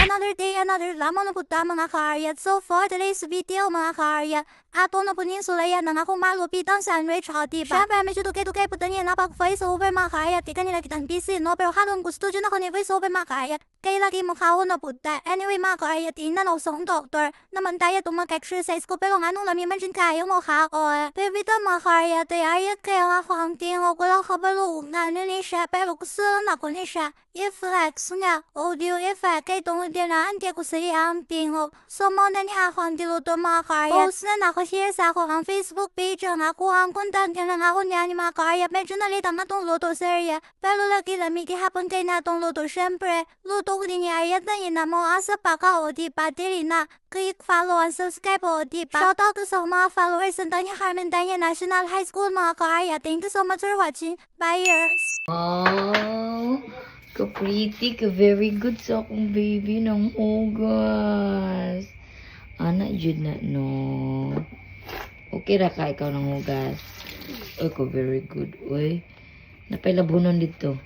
Another day, another lamang na punta mga kaarya. So for today's video mga kaarya, ato na po ninsulayan ng akong malupitang sandwich ha, diba? Siyempre, medyo tuke-tuke po niya napag voice over mga kaarya. Di ka nila kitang busy, no? Pero halong gusto dyan ako ni voice over mga kaarya. Kaya lagi mo kao na punta. Anyway mga kaarya, tingnan ako sa doktor. Naman tayo itong mag-exercise ko, pero anong lamiman dyan kaya mo kao? Pero ito mga kaarya, tayayat kaya nga ako ang tingog. Wala kabalo nga ni siya, pero gusto lang ako ni siya. I-flex nga, audio effect, kay tungod din na hindi ko sa iyang tingog. So mo na niya ako ang diluto mga kaarya. Post na ako share sa ako ang Facebook page ang ako ang content ka ng ako niya ni mga kaarya. Medyo nalitang na tong luto serya, pero lagi lamig hapon kay na tong luto. Syempre, luto ko din niya ayat na yun na mo asa pa ka o di pa dili na. Click follow and subscribe o di pa. Shoutout ko sa mga followers ng Tanya Carmen Tanya National High School mga kaarya. Thank you so much for watching. Bye! Oh, ka-pretty, ka-very good sa akong baby ng hugas. Anak, jud na, no. Okay ra ka, ikaw ng hugas. Uy, ko very good. Uy, napailabunon dito.